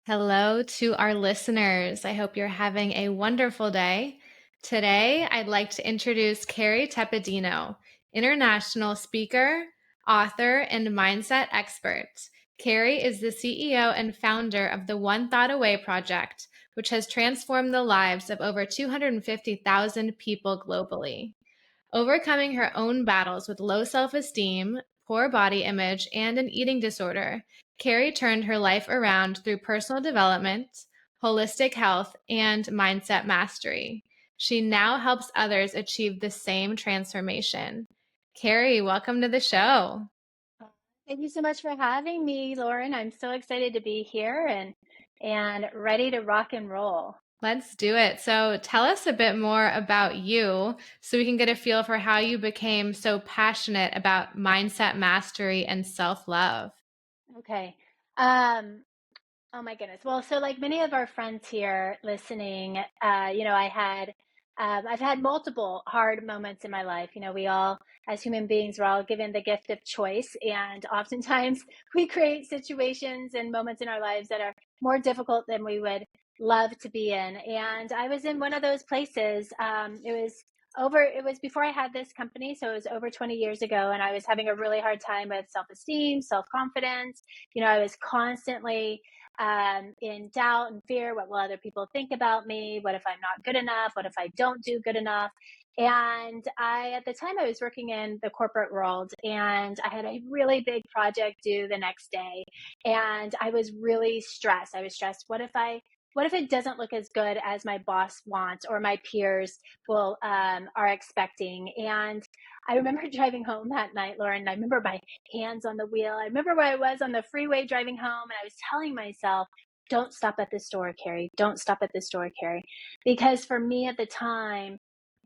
Hello to our listeners. I hope you're having a wonderful day. Today, I'd like to introduce Kerry Tepedino, international speaker, author, and mindset expert. Kerry is the CEO and founder of the One Thought Away project, which has transformed the lives of over 250,000 people globally. Overcoming her own battles with low self-esteem, poor body image, and an eating disorder, Kerry turned her life around through personal development, holistic health, and mindset mastery. She now helps others achieve the same transformation. Kerry, welcome to the show. Thank you so much for having me, Lauren. I'm so excited to be here and ready to rock and roll. Let's do it. So tell us a bit more about you so we can get a feel for how you became so passionate about mindset mastery and self-love. Okay. Oh my goodness. Well, so like many of our friends here listening, I've had multiple hard moments in my life. We all, as human beings, we're all given the gift of choice, and oftentimes we create situations and moments in our lives that are more difficult than we would love to be in. And I was in one of those places. It was before I had this company, so it was over 20 years ago, and I was having a really hard time with self-esteem, self-confidence. I was constantly in doubt and fear. What will other people think about me? What if I'm not good enough? What if I don't do good enough? And at the time, I was working in the corporate world, and I had a really big project due the next day. And I was really stressed. I was stressed. What if it doesn't look as good as my boss wants or my peers will are expecting? And I remember driving home that night, Lauren. I remember my hands on the wheel. I remember where I was on the freeway driving home, and I was telling myself, don't stop at the store, Kerry. Don't stop at the store, Kerry. Because for me at the time,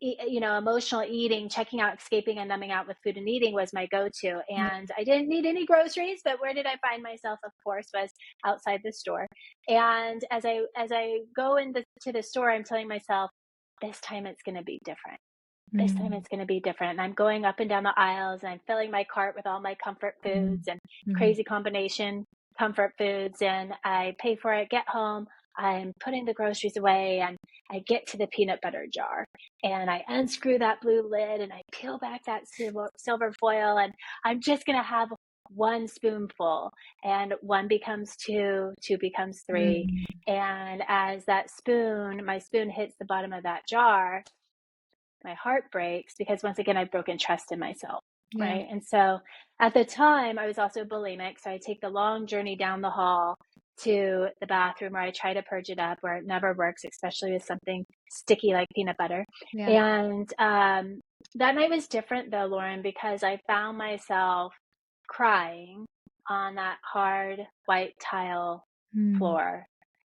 emotional eating, checking out, escaping, and numbing out with food and eating was my go-to. Yeah. And I didn't need any groceries, but where did I find myself? Of course, was outside the store. And as I go into the store, I'm telling myself, this time it's going to be different. This time Mm, it's going to be different. And I'm going up and down the aisles, and I'm filling my cart with all my comfort mm, foods and mhm, crazy combination comfort foods. And I pay for it, get home. I'm putting the groceries away, and I get to the peanut butter jar, and I unscrew that blue lid, and I peel back that silver foil, and I'm just going to have one spoonful, and one becomes two, two becomes three. mm. And as my spoon hits the bottom of that jar, my heart breaks because once again I've broken trust in myself, Yeah. right? And so at the time I was also bulimic, so I take the long journey down the hall to the bathroom where I try to purge it up, where it never works, especially with something sticky like peanut butter. Yeah. And that night was different though, Lauren, because I found myself crying on that hard white tile Mm, floor,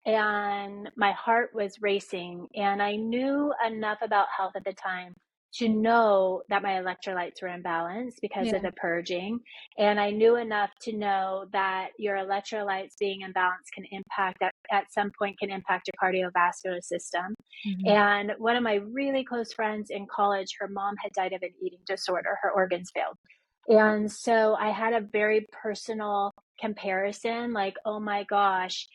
and my heart was racing, and I knew enough about health at the time to know that my electrolytes were imbalanced because of yeah. the purging. And I knew enough to know that your electrolytes being imbalanced can impact, at some point, can impact your cardiovascular system. Mhm. And one of my really close friends in college, her mom had died of an eating disorder, her organs failed. And so I had a very personal comparison, like, oh my gosh,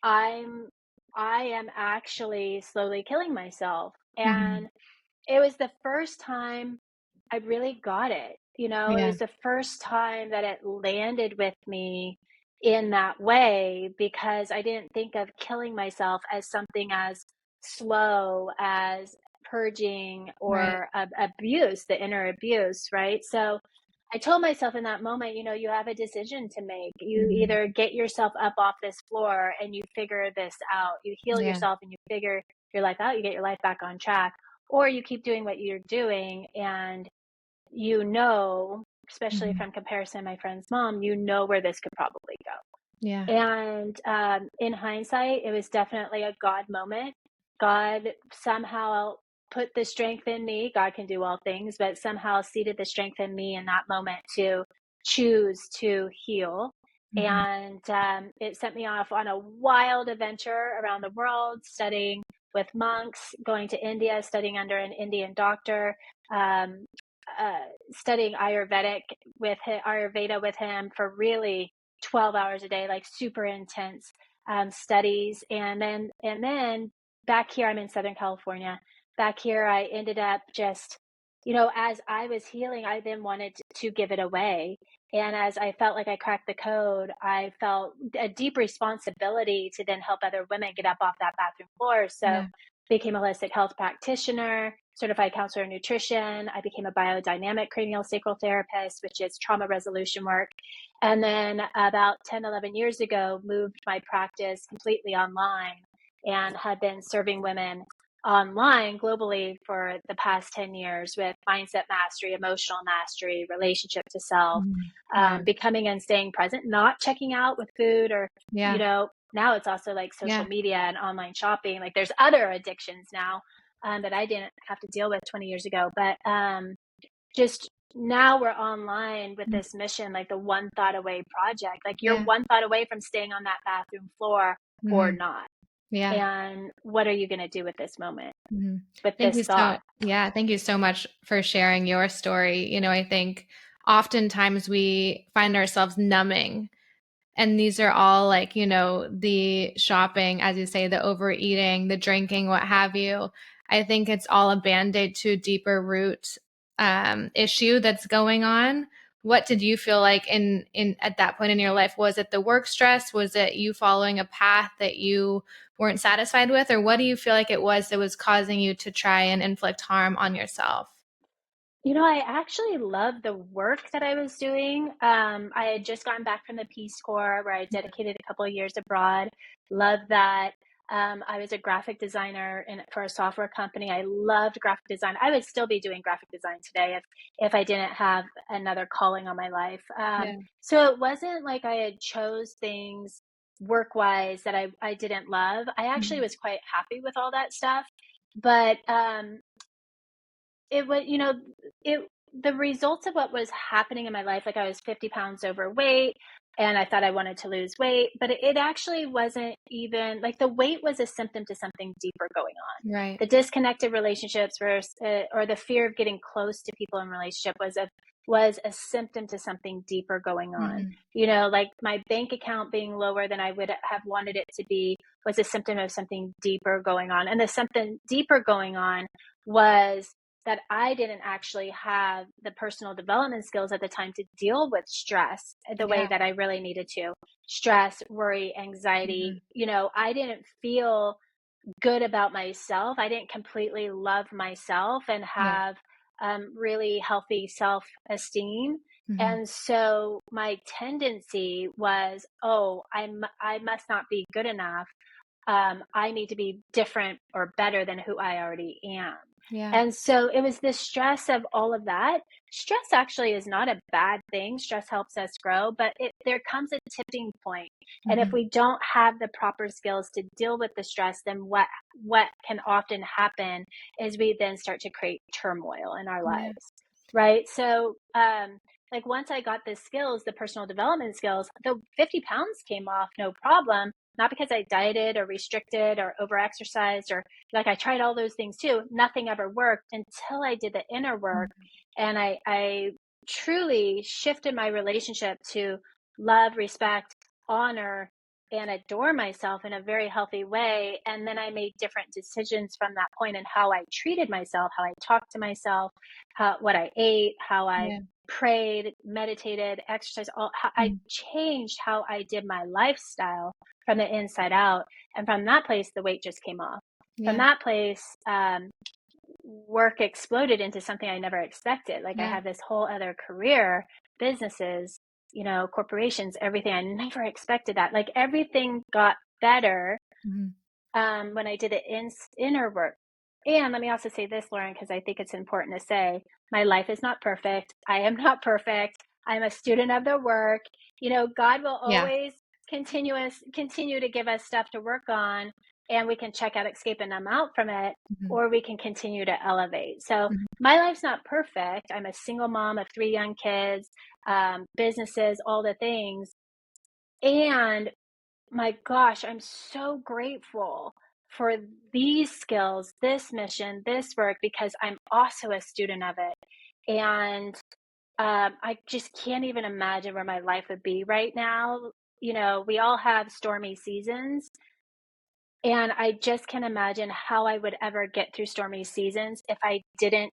I'm I am actually slowly killing myself. Mhm. And it was the first time I really got it. It Yeah. was the first time that it landed with me in that way, because I didn't think of killing myself as something as slow as purging Right. or abuse, the inner abuse, right? So I told myself in that moment, you have a decision to make. You Mhm. either get yourself up off this floor and you figure this out, you heal Yeah. yourself and you figure your life out, you get your life back on track, or you keep doing what you're doing. And especially Mhm. from comparison to my friend's mom, where this could probably go. Yeah. And in hindsight, it was definitely a God moment. God somehow put the strength in me. God can do all things, but somehow seated the strength in me in that moment to choose to heal. Mhm. And it sent me off on a wild adventure around the world, studying with monks, going to India, studying under an Indian doctor, um, studying Ayurveda with him for really 12 hours a day, like super intense studies. And then back here, I'm in Southern California. Back here, I ended up just, as I was healing, I then wanted to give it away. And as I felt like I cracked the code, I felt a deep responsibility to then help other women get up off that bathroom floor. So Yeah. became a holistic health practitioner, certified counselor in nutrition. I became a biodynamic cranial sacral therapist, which is trauma resolution work. And then about 10, 11 years ago, moved my practice completely online and had been serving women online globally for the past 10 years with mindset mastery, emotional mastery, relationship to self, Mhm. Wow. becoming and staying present, not checking out with food or, Yeah. now it's also like social Yeah. media and online shopping. Like there's other addictions now that I didn't have to deal with 20 years ago. But just now we're online with Mhm. this mission, like the One Thought Away project. Like you're Yeah. one thought away from staying on that bathroom floor or Mhm. not. Yeah. And what are you going to do with this moment, Mhm. with Thank this you so thought? yeah, thank you so much for sharing your story. I think oftentimes we find ourselves numbing. And these are all like, the shopping, as you say, the overeating, the drinking, what have you. I think it's all a band-aid to a deeper root issue that's going on. What did you feel like in at that point in your life? Was it the work stress? Was it you following a path that you weren't satisfied with? Or what do you feel like it was that was causing you to try and inflict harm on yourself? I actually love the work that I was doing. I had just gotten back from the Peace Corps where I dedicated a couple of years abroad. Love that. I was a graphic designer for a software company. I loved graphic design. I would still be doing graphic design today if I didn't have another calling on my life. Yeah. So it wasn't like I had chose things work wise that I didn't love. I actually Mhm. was quite happy with all that stuff. But it was, it the results of what was happening in my life, like I was 50 pounds overweight and I thought I wanted to lose weight, but it actually wasn't even like the weight was a symptom to something deeper going on. Right. The disconnected relationships or the fear of getting close to people in relationship was a symptom to something deeper going on. Mhm. Like my bank account being lower than I would have wanted it to be was a symptom of something deeper going on. And the something deeper going on was that I didn't actually have the personal development skills at the time to deal with stress the way Yeah. that I really needed to. Stress, worry, Mhm. anxiety. I didn't feel good about myself. I didn't completely love myself and Yeah. have really healthy self esteem. Mhm. And so my tendency was, oh, I must not be good enough. I need to be different or better than who I already am. Yeah. And so it was the stress of all of that. Stress actually is not a bad thing. Stress helps us grow, but there comes a tipping point. And if Mhm. we don't have the proper skills to deal with the stress, then what can often happen is we then start to create turmoil in our Yeah. lives. Right. So like once I got the skills, the personal development skills, the 50 pounds came off no problem, not because I dieted or restricted or overexercised or like I tried all those things too. Nothing ever worked until I did the inner work Mhm. and I truly shifted my relationship to love, respect, honor, and adore myself in a very healthy way. And then I made different decisions from that point in how I treated myself, how I talked to myself, what I ate, how I Yeah. prayed, meditated, exercised. How I Mhm. changed how I did my lifestyle from the inside out. And from that place, the weight just came off. From Yeah. that place, work exploded into something I never expected. Like I Yeah. have this whole other career, businesses, corporations, everything. I never expected that. Like everything got better Mhm. when I did the inner work. And let me also say this, Lauren, because I think it's important to say my life is not perfect. I am not perfect. I'm a student of the work. God will Yeah. always continue to give us stuff to work on, and we can check out, escape, and numb out from it, Mhm. or we can continue to elevate. So Mhm. my life's not perfect. I'm a single mom of 3 young kids, businesses, all the things. And my gosh, I'm so grateful for these skills, this mission, this work, because I'm also a student of it. And I just can't even imagine where my life would be right now, we all have stormy seasons, and I just can't imagine how I would ever get through stormy seasons if I didn't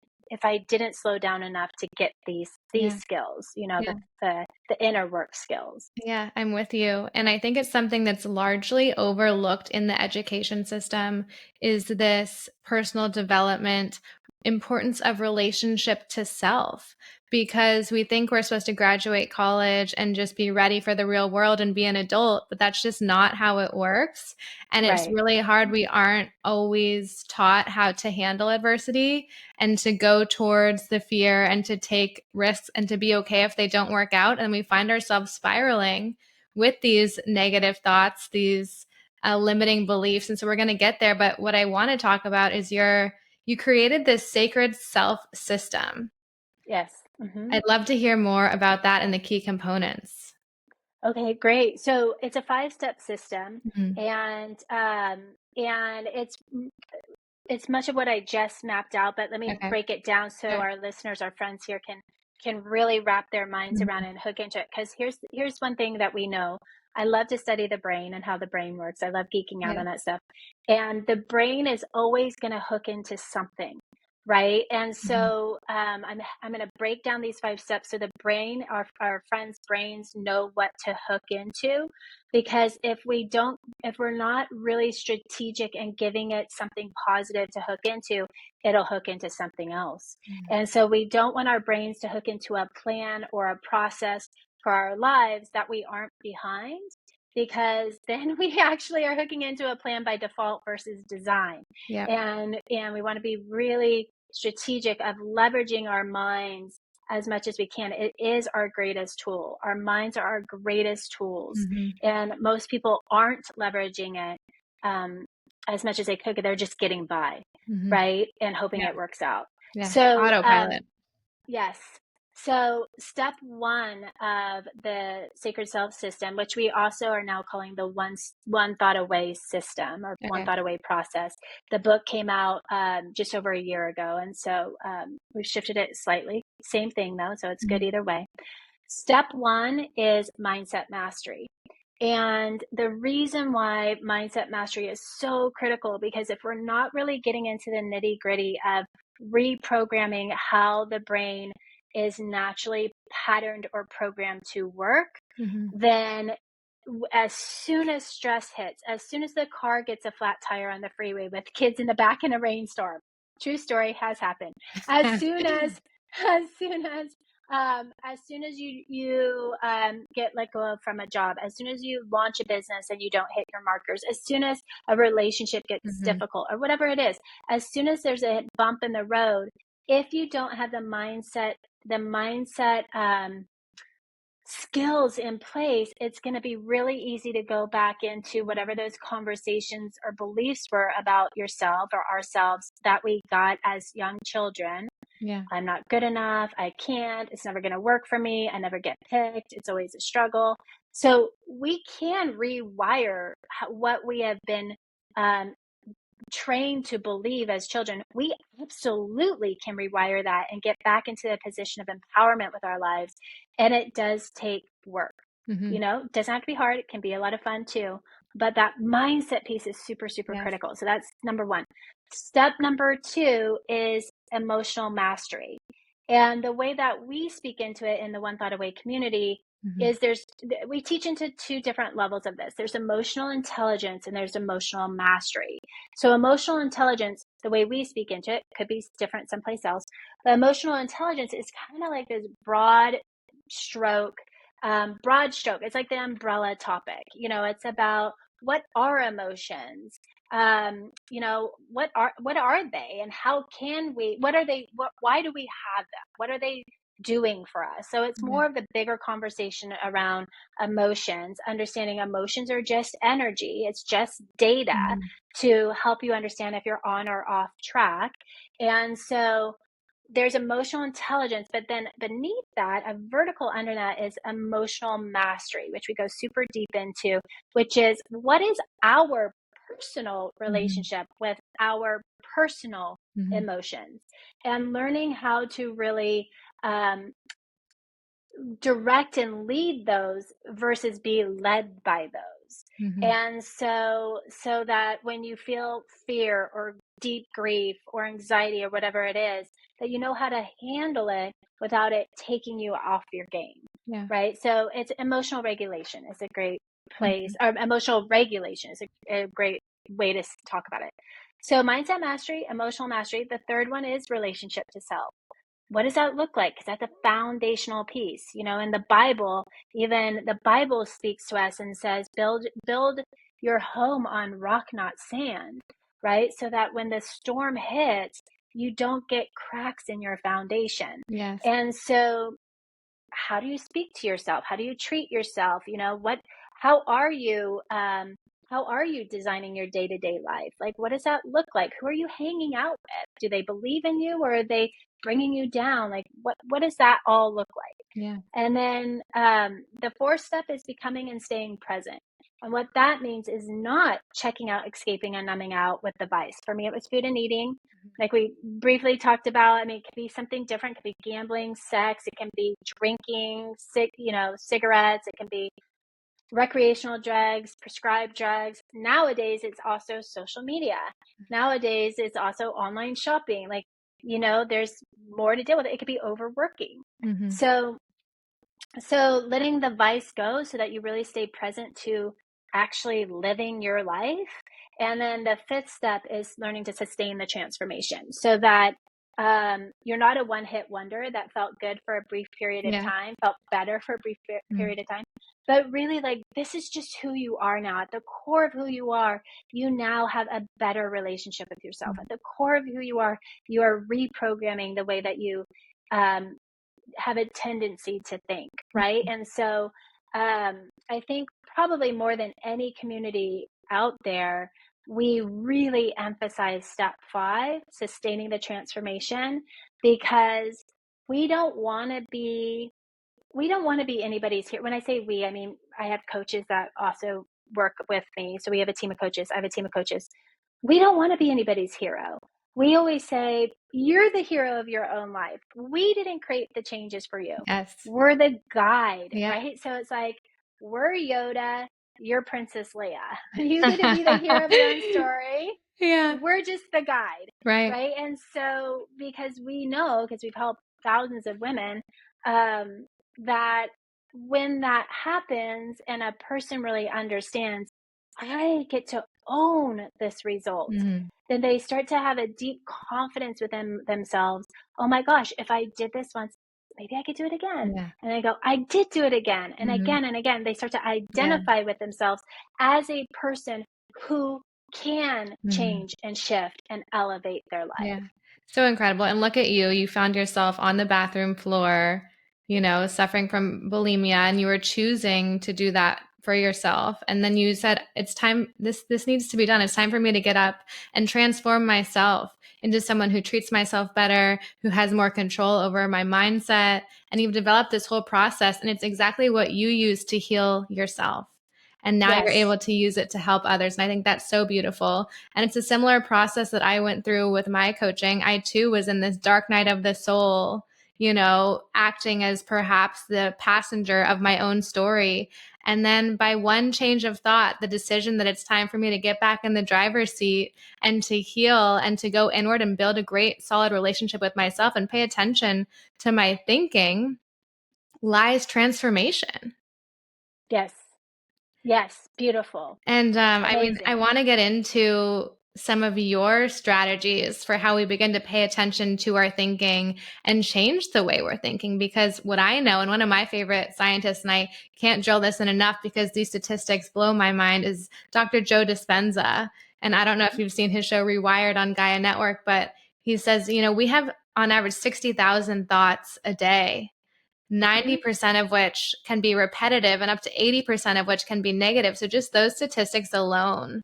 slow down enough to get these Yeah. skills, Yeah. the inner work skills. Yeah, I'm with you. And I think it's something that's largely overlooked in the education system is this personal development, importance of relationship to self, because we think we're supposed to graduate college and just be ready for the real world and be an adult, but that's just not how it works. And it's Right. really hard. We aren't always taught how to handle adversity and to go towards the fear and to take risks and to be okay if they don't work out. And we find ourselves spiraling with these negative thoughts, these limiting beliefs. And so we're going to get there. But what I want to talk about is you created this sacred self system. Yes. Hmm. I'd love to hear more about that and the key components. Okay, great. So it's a five-step system, Mhm. and it's much of what I just mapped out, but let me Okay. break it down so Sure. our listeners, our friends here can really wrap their minds around Mhm. and hook into it. Because here's one thing that we know. I love to study the brain and how the brain works. I love geeking out Yeah. on that stuff. And the brain is always going to hook into something, right? And Mhm. so I'm going to break down these five steps so the brain, our friends' brains know what to hook into. Because if we're not really strategic and giving it something positive to hook into, it'll hook into something else. Mhm. And so we don't want our brains to hook into a plan or a process for our lives that we aren't behind, because then we actually are hooking into a plan by default versus design. Yep. And we want to be really strategic of leveraging our minds as much as we can. It is our greatest tool. Our minds are our greatest tools, Mhm. and most people aren't leveraging it um, as much as they could. They're just getting by, Mhm. right, and hoping Yeah. it works out. Yeah. So Autopilot. yes. So, step one of the sacred self system, which we also are now calling the one thought away system or one Okay. thought away process. The book came out just over a year ago, and so we've shifted it slightly. Same thing though, so it's good Mhm. either way. Step one is mindset mastery. And the reason why mindset mastery is so critical, because if we're not really getting into the nitty gritty of reprogramming how the brain is naturally patterned or programmed to work, Mhm. then as soon as stress hits, as soon as the car gets a flat tire on the freeway with kids in the back in a rainstorm, true story, has happened. As soon as, as soon as soon as you get let go of from a job, as soon as you launch a business and you don't hit your markers, as soon as a relationship gets Mhm. difficult or whatever it is, as soon as there's a bump in the road, if you don't have the mindset skills in place, it's going to be really easy to go back into whatever those conversations or beliefs were about yourself or ourselves that we got as young children. Yeah. I'm not good enough. I can't. It's never going to work for me. I never get picked. It's always a struggle. So we can rewire what we have been um, trained to believe as children. We absolutely can rewire that and get back into a position of empowerment with our lives. And it does take work. Mhm. It doesn't have to be hard. It can be a lot of fun too. But that mindset piece is super, super Yes. critical. So that's number one. Step number two is emotional mastery. And the way that we speak into it in the One Thought Away community Mhm. is we teach into two different levels of this. There's emotional intelligence and there's emotional mastery. So emotional intelligence, the way we speak into it, could be different someplace else. But emotional intelligence is kind of like this stroke, broad stroke. It's like the umbrella topic. It's about what are emotions. What are they, and how can we? What are they? Why do we have them? What are they doing for us? So it's Yeah. more of the bigger conversation around emotions, understanding emotions are just energy. It's just data Mhm. to help you understand if you're on or off track. And so there's emotional intelligence, but then beneath that, a vertical under that is emotional mastery, which we go super deep into, which is what is our personal Mhm. relationship with our personal Mhm. emotions, and learning how to really um, direct and lead those versus be led by those. Mhm. And so that when you feel fear or deep grief or anxiety or whatever it is, that you know how to handle it without it taking you off your game. Yeah. Right? So it's emotional regulation is a great place, Mhm. or emotional regulation is a great way to talk about it. So mindset mastery, emotional mastery. The third one is relationship to self. What does that look like? Because that's a foundational piece. In the Bible, even the Bible speaks to us and says, build your home on rock, not sand, right? So that when the storm hits, you don't get cracks in your foundation. Yes. And so how do you speak to yourself? How do you treat yourself? How are you, how are you designing your day-to-day life? Like, what does that look like? Who are you hanging out with? Do they believe in you, or are they bringing you down? Like, what does that all look like? Yeah. And then the fourth step is becoming and staying present. And what that means is not checking out, escaping, and numbing out with the vice. For me, it was food and eating. Like we briefly talked about, I mean, it could be something different. It could be gambling, sex. It can be drinking, cigarettes. It can be recreational drugs, prescribed drugs. Nowadays, it's also social media. Nowadays, it's also online shopping. Like, there's more to deal with. It could be overworking. Mhm. So letting the vice go so that you really stay present to actually living your life. And then the fifth step is learning to sustain the transformation so that you're not a one-hit wonder that felt good for a brief period of Yeah. time, felt better for a brief Mm. period of time, but really, like, this is just who you are now. At the core of who you are, you now have a better relationship with yourself. At Mhm. the core of who you are reprogramming the way that you um, have a tendency to think, right? Mhm. And so I think probably more than any community out there, we really emphasize step 5, sustaining the transformation, because we don't want to be anybody's here. When I say we, I mean I have coaches that also work with me. So we have a team of coaches. I have a team of coaches. We don't want to be anybody's hero. We always say, you're the hero of your own life. We didn't create the changes for you. Yes. We're the guide, Yeah. right? So it's like, we're Yoda, you're Princess Leia. You get to be the hero of your own story. Yeah. We're just the guide, Right. right? And so, because we know, because we've helped thousands of women, um, that when that happens and a person really understands, I get to own this result, Mhm. then they start to have a deep confidence within themselves. Oh my gosh, if I did this once, maybe I could do it again. Yeah. And they go, I did do it again and Mhm. again and again. They start to Yeah. identify with themselves as a person who can Mhm. change and shift and elevate their Yeah. life. So incredible. And look at you. You found yourself on the bathroom floor, suffering from bulimia, and you were choosing to do that for yourself. And then you said, it's time, this needs to be done. It's time for me to get up and transform myself into someone who treats myself better, who has more control over my mindset. And you've developed this whole process, and it's exactly what you use to heal yourself. And now you're Yes. able to use it to help others. And I think that's so beautiful. And it's a similar process that I went through with my coaching. I too was in this dark night of the soul, acting as perhaps the passenger of my own story. And then by one change of thought, the decision that it's time for me to get back in the driver's seat and to heal and to go inward and build a great, solid relationship with myself and pay attention to my thinking, lies transformation. Yes. Yes. Beautiful. And I Amazing. want to get into some of your strategies for how we begin to pay attention to our thinking and change the way we're thinking. Because what I know, and one of my favorite scientists, and I can't drill this in enough because these statistics blow my mind, is Dr. Joe Dispenza. And I don't know if you've seen his show Rewired on Gaia Network, but he says, we have on average 60,000 thoughts a day. Mhm. 90% of which can be repetitive and up to 80% of which can be negative. So just those statistics alone,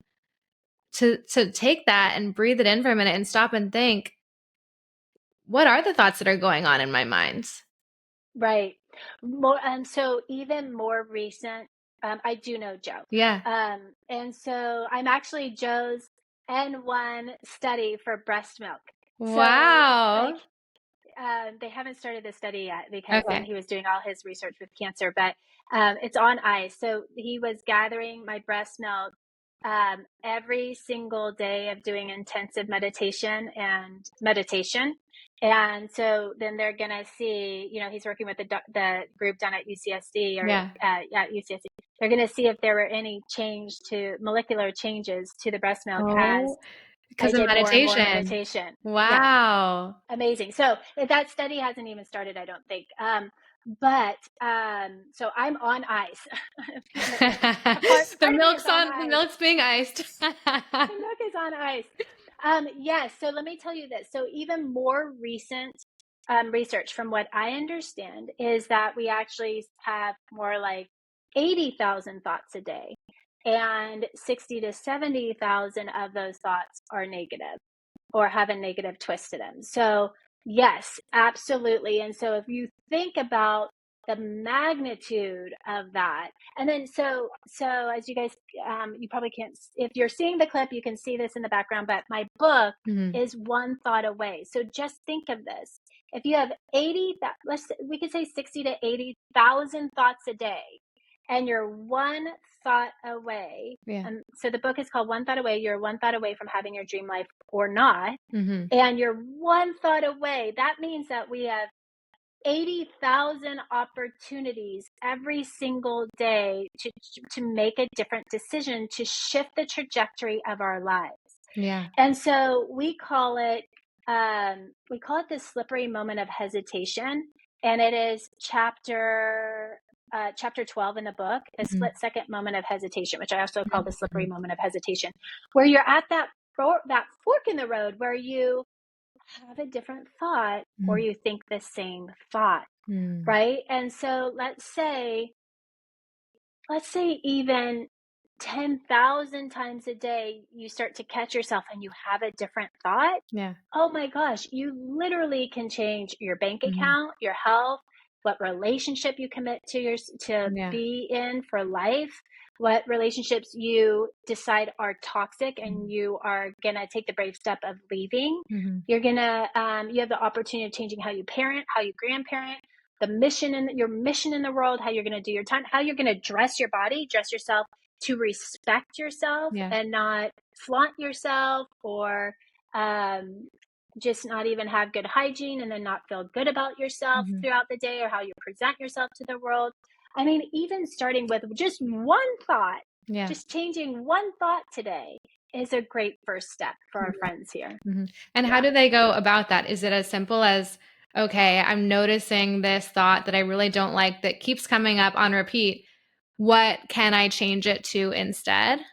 to take that and breathe it in for a minute and stop and think, what are the thoughts that are going on in my mind? Right. More, so even more recent, I do know Joe. Yeah. And so I'm actually Joe's N1 study for breast milk. So, like, Wow. they haven't started the study yet because Okay. he was doing all his research with cancer, but it's on ice. So he was gathering my breast milk every single day of doing intensive meditation. And so then they're going to see, he's working with the group down at UCSD or Yeah. at UCSD. They're going to see if there were any molecular changes to the breast milk as Oh, I because of did more and more meditation. meditation. Yeah, Wow. amazing. So that study hasn't even started, I don't think. But so I'm on ice. Part of me is on The ice. milk's being iced. The milk is on ice. Yes. So let me tell you this. So even more recent research, from what I understand, is that we actually have more like 80,000 thoughts a day, and 60 to 70,000 of those thoughts are negative or have a negative twist to them. So, yes, absolutely. And so, if you think about the magnitude of that, and then as you guys, you probably can't, if you're seeing the clip, you can see this in the background, but my book Mhm. is one thought away. So, just think of this. If you have 80, we could say 60 to 80,000 thoughts a day, and you're one thought away. Yeah. And so the book is called One Thought Away. You're one thought away from having your dream life or not. Mhm. And you're one thought away. That means that we have 80,000 opportunities every single day to make a different decision, to shift the trajectory of our lives. Yeah. And so we call it the slippery moment of hesitation, and it is chapter 12 in the book, the Mhm. split second moment of hesitation, which I also call the slippery Mhm. moment of hesitation, where you're at that fork in the road where you have a different thought or Mhm. you think the same thought, Mm. right? And so let's say even 10,000 times a day, you start to catch yourself and you have a different thought. Yeah. Oh my gosh, you literally can change your bank Mhm. account, your health, what relationship you commit to Yeah. be in for life, what relationships you decide are toxic and Mhm. you are going to take the brave step of leaving. Mhm. You have the opportunity of changing how you parent, how you grandparent, your mission in the world, how you're going to do your time, how you're going to dress yourself to respect yourself Yeah. and not flaunt yourself, or um, just not even have good hygiene and then not feel good about yourself Mhm. throughout the day, or how you present yourself to the world. I mean, even starting with just one thought, Yeah. just changing one thought today is a great first step for our Yeah. friends here. Mhm. And how Yeah. do they go about that? Is it as simple as, okay, I'm noticing this thought that I really don't like that keeps coming up on repeat. What can I change it to instead?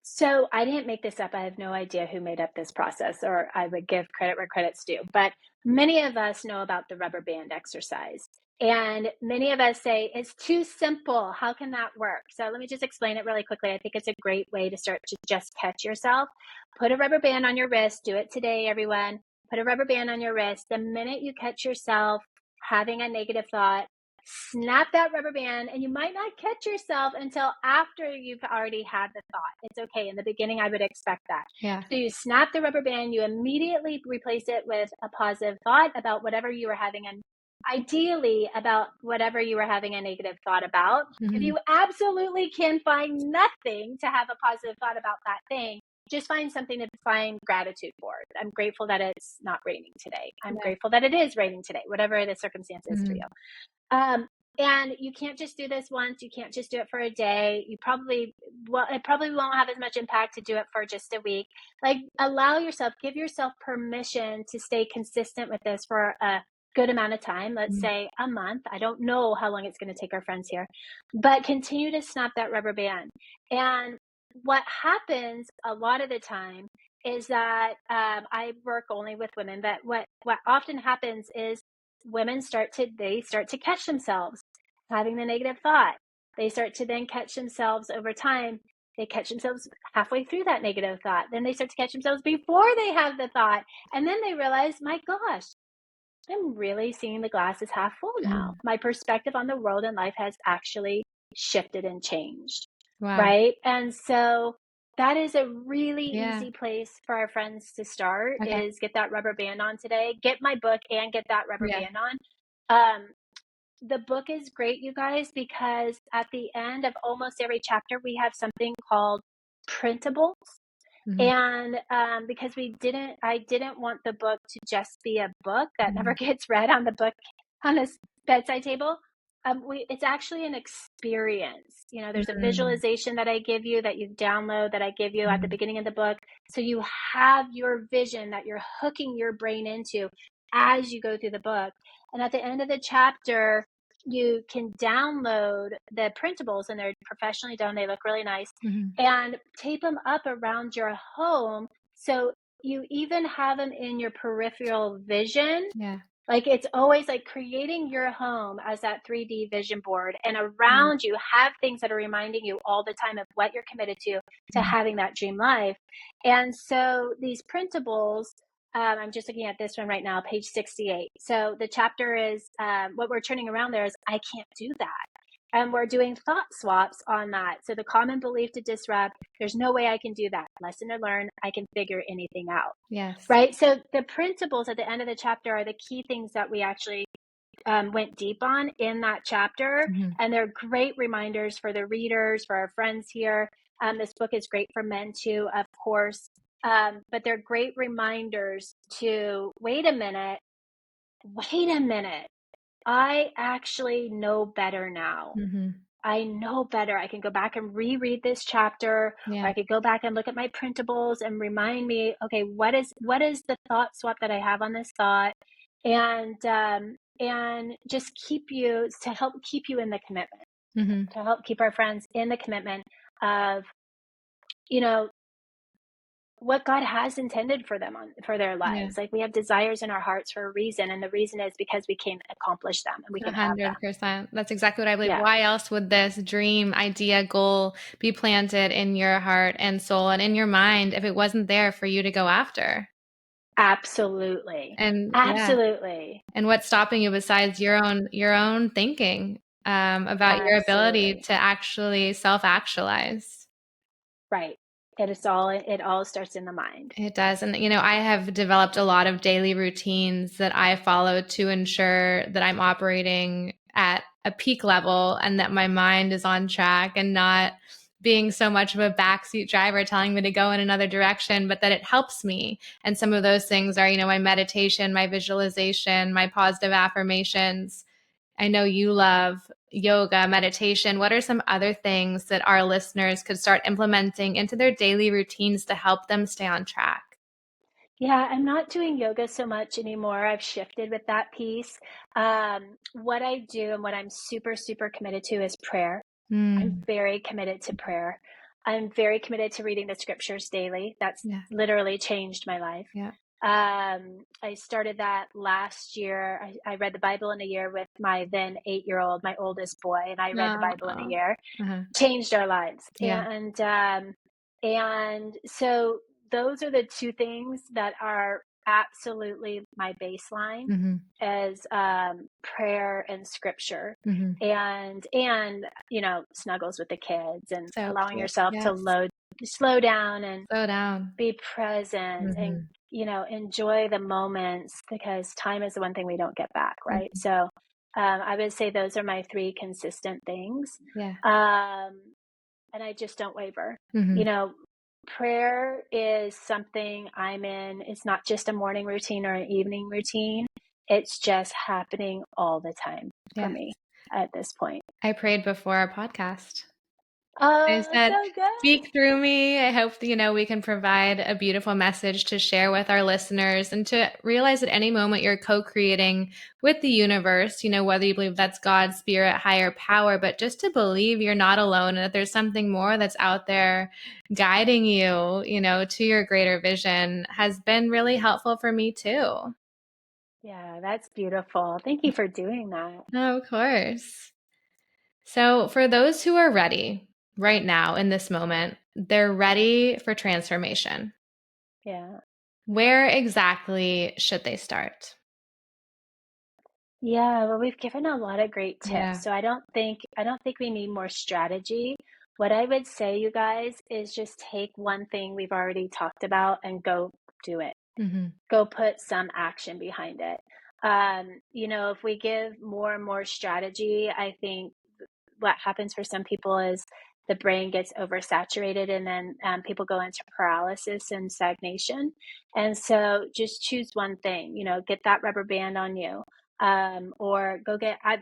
So I didn't make this up. I have no idea who made up this process, or I would give credit where credit's due. But many of us know about the rubber band exercise. And many of us say, it's too simple. How can that work? So let me just explain it really quickly. I think it's a great way to start to just catch yourself. Put a rubber band on your wrist. Do it today, everyone. Put a rubber band on your wrist. The minute you catch yourself having a negative thought, snap that rubber band, and you might not catch yourself until after you've already had the thought. It's okay. In the beginning, I would expect that. Yeah. So you snap the rubber band, you immediately replace it with a positive thought about whatever you were having, and ideally about whatever you were having a negative thought about. If Mhm. you absolutely can find nothing to have a positive thought about that thing, just find something to find gratitude for. I'm grateful that it's not raining today. I'm Yeah. grateful that it is raining today, whatever the circumstance is for you. Mhm. Um, and you can't just do this once. You can't just do it for a day. It probably won't have as much impact to do it for just a week. Like, give yourself permission to stay consistent with this for a good amount of time. Let's Mhm. say a month. I don't know how long it's going to take our friends here, but continue to snap that rubber band. And what happens a lot of the time is that I work only with women, but what often happens is women start to catch themselves having the negative thought. They start to then catch themselves over time. They catch themselves halfway through that negative thought. Then they start to catch themselves before they have the thought. And then they realize, my gosh, I'm really seeing the glass as half full now. Mhm. My perspective on the world and life has actually shifted and changed. Wow. Right. And so That is a really Yeah. easy place for our friends to start, Okay. is get that rubber band on today. Get my book and get that rubber Yeah. band on. Um, the book is great, you guys, because at the end of almost every chapter, we have something called printables. Mhm. And because I didn't want the book to just be a book that never Mhm. gets read on the book on this bedside table. It's actually an experience. You know, there's a Mm. visualization that I give you, that you download, that I give you at the Mhm. beginning of the book. So you have your vision that you're hooking your brain into as you go through the book. And at the end of the chapter, you can download the printables, and they're professionally done. They look really nice, Mhm. and tape them up around your home. So you even have them in your peripheral vision. Yeah. Like, it's always like creating your home as that 3D vision board, and Yeah. around you have things that are reminding you all the time of what you're committed to Mhm. having that dream life. And so these printables, I'm just looking at this one right now, page 68. So the chapter is, what we're turning around there is, I can't do that. And we're doing thought swaps on that. So the common belief to disrupt, there's no way I can do that. Lesson to learn, I can figure anything out. Yes. Right. So the principles at the end of the chapter are the key things that we actually went deep on in that chapter. Mhm. And they're great reminders for the readers, for our friends here. This book is great for men too, of course. But they're great reminders to wait a minute. I actually know better now. Mhm. I know better. I can go back and reread this chapter, or Yeah. I could go back and look at my printables and remind me, okay, what is the thought swap that I have on this thought, and just keep you to help keep you in the commitment, Mhm. to help keep our friends in the commitment of, you know, what God has intended for them for their Yeah. lives. Like, we have desires in our hearts for a reason, and the reason is because we can accomplish them and we can have them. 100%. That's exactly what I believe. Yeah, Why else would this dream, idea, goal be planted in your heart and soul and in your mind if it wasn't there for you to go after? absolutely, And yeah, absolutely. and what's stopping you besides your own thinking about your ability Absolutely. to actually self-actualize? Right. It all starts in the mind. It does. And, I have developed a lot of daily routines that I follow to ensure that I'm operating at a peak level and that my mind is on track and not being so much of a backseat driver telling me to go in another direction, but that it helps me. And some of those things are, my meditation, my visualization, my positive affirmations. I know you love yoga, meditation. What are some other things that our listeners could start implementing into their daily routines to help them stay on track? Yeah, I'm not doing yoga so much anymore. I've shifted with that piece. What I do and what I'm super, super committed to is prayer. I'm Mm, very committed to prayer. I'm very committed to reading the scriptures daily. That's yeah, literally changed my life. yeah. I started that last year. I read the Bible in a year with my then 8-year-old, my oldest boy, and I read the Oh, Bible in a year. uh-huh. Changed our lives. Yeah. And so those are the two things that are absolutely my baseline, Mhm, as prayer and scripture, mhm. and snuggles with the kids, and So allowing cute. yourself to Yes. slow down and Slow down. be present, and Mhm, enjoy the moments, because time is the one thing we don't get back, right? mhm. So I would say those are my three consistent things. Yeah. um, and I just don't waver. You Mhm. know, prayer is something I'm in. It's not just a morning routine or an evening routine. It's just happening all the time for Yes. me at this point. I prayed before our podcast. I Oh, said, so good. "Speak through me." I hope that, we can provide a beautiful message to share with our listeners and to realize at any moment you're co-creating with the universe, whether you believe that's God, spirit, higher power, but just to believe you're not alone and that there's something more that's out there guiding you, to your greater vision has been really helpful for me too. Yeah, that's beautiful. Thank you for doing that. Oh, of course. So, for those who are ready right now in this moment, they're ready for transformation. Yeah. Where exactly should they start? Yeah, well, we've given a lot of great tips. Yeah. So I don't think we need more strategy. What I would say, you guys, is just take one thing we've already talked about and go do it. Hmm. Go put some action behind it. If we give more and more strategy, I think what happens for some people is the brain gets oversaturated, and then people go into paralysis and stagnation. And so just choose one thing, get that rubber band on you. Or go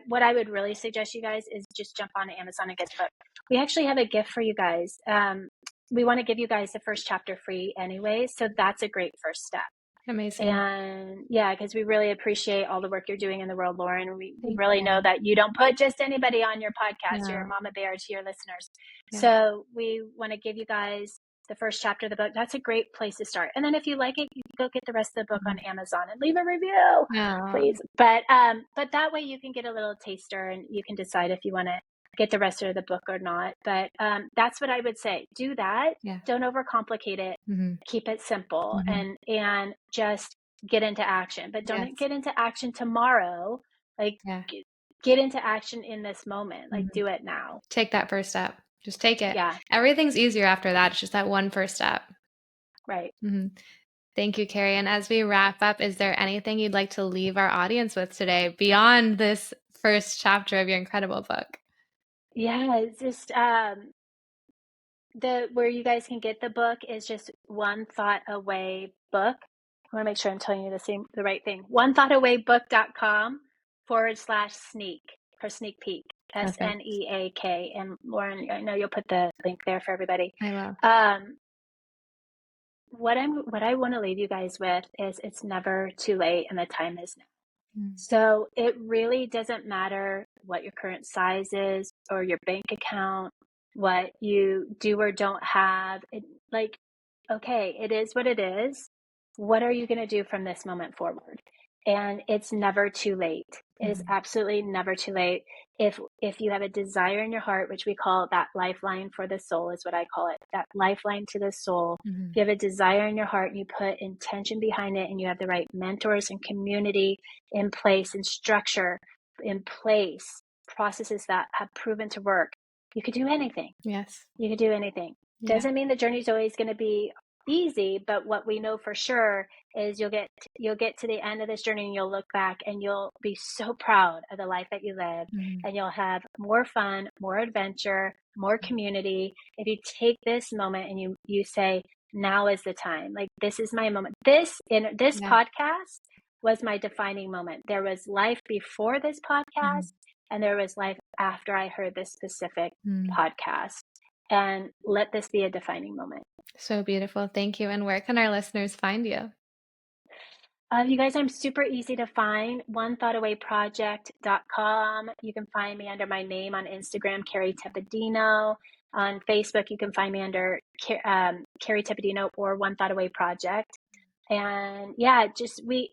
what I would really suggest, you guys, is just jump on Amazon and get the book. We actually have a gift for you guys. We want to give you guys the first chapter free anyway. So that's a great first step. Amazing. And yeah, because we really appreciate all the work you're doing in the world, Lauren. We Thank really know you. that you don't put just anybody on your podcast. You're a No. mama bear to your listeners. Yeah. So we want to give you guys the first chapter of the book. That's a great place to start. And then if you like it, you can go get the rest of the book on Mhm. Amazon and leave a review, No. please. But that way you can get a little taster and you can decide if you want to get the rest of the book or not. But that's what I would say. Do that. Yeah. Don't overcomplicate it. Hmm. Keep it simple, Hmm. and just get into action. But don't Yes. get into action tomorrow. Like, Yeah. get into action in this moment. Like, Hmm. do it now. Take that first step. Just take it. Yeah, Everything's easier after that. It's just that one first step. right. Hmm. Thank you, Kerry. And as we wrap up, is there anything you'd like to leave our audience with today beyond this first chapter of your incredible book? Yeah, it's just the where you guys can get the book is just One Thought Away Book. I want to make sure I'm telling you the right thing. onethoughtawaybook.com/sneak for sneak peek. Perfect. SNEAK. And Lauren, I know you'll put the link there for everybody. I will. Um, what I want to leave you guys with is it's never too late and the time is now. Mm. So it really doesn't matter what your current size is or your bank account, what you do or don't have. Like, okay, it is what it is. What are you going to do from this moment forward? And it's never too late. It is Mhm. absolutely never too late. If you have a desire in your heart, which we call that lifeline for the soul, is what I call it, that lifeline to the soul. Mhm. If you have a desire in your heart and you put intention behind it, and you have the right mentors and community in place and structure in place, processes that have proven to work, you could do anything. Yes. You could do anything. Yeah. Doesn't mean the journey is always going to be easy, but what we know for sure is you'll get to the end of this journey and you'll look back and you'll be so proud of the life that you live, Mhm. and you'll have more fun, more adventure, more community if you take this moment and you say, now is the time. Like, this is my moment. This Yeah. podcast was my defining moment. There was life before this Mhm. podcast and there was life after I heard this specific Mm. podcast. And let this be a defining moment. So beautiful. Thank you. And where can our listeners find you? You guys, I'm super easy to find. onethoughtawayproject.com. You can find me under my name on Instagram, Kerry Tepedino. On Facebook, you can find me under Kerry Tepedino or One Thought Away Project. And yeah,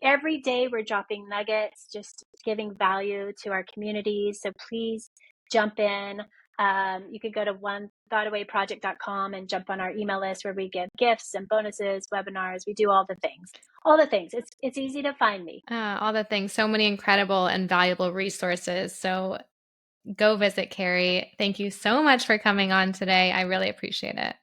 every day we're dropping nuggets, just giving value to our communities. So please jump in. You could go to onethoughtawayproject.com and jump on our email list where we give gifts and bonuses, webinars. We do all the things. All the things. It's easy to find me. All the things. So many incredible and valuable resources. So go visit Kerry. Thank you so much for coming on today. I really appreciate it.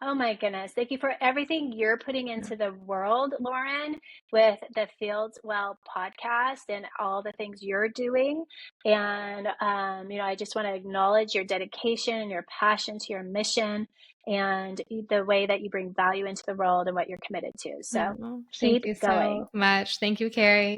Oh my goodness. Thank you for everything you're putting Yeah. into the world, Lauren, with the Fields Well podcast and all the things you're doing. And, I just want to acknowledge your dedication and your passion to your mission and the way that you bring value into the world and what you're committed to. So Oh, thank keep you going. so much. Thank you, Kerry.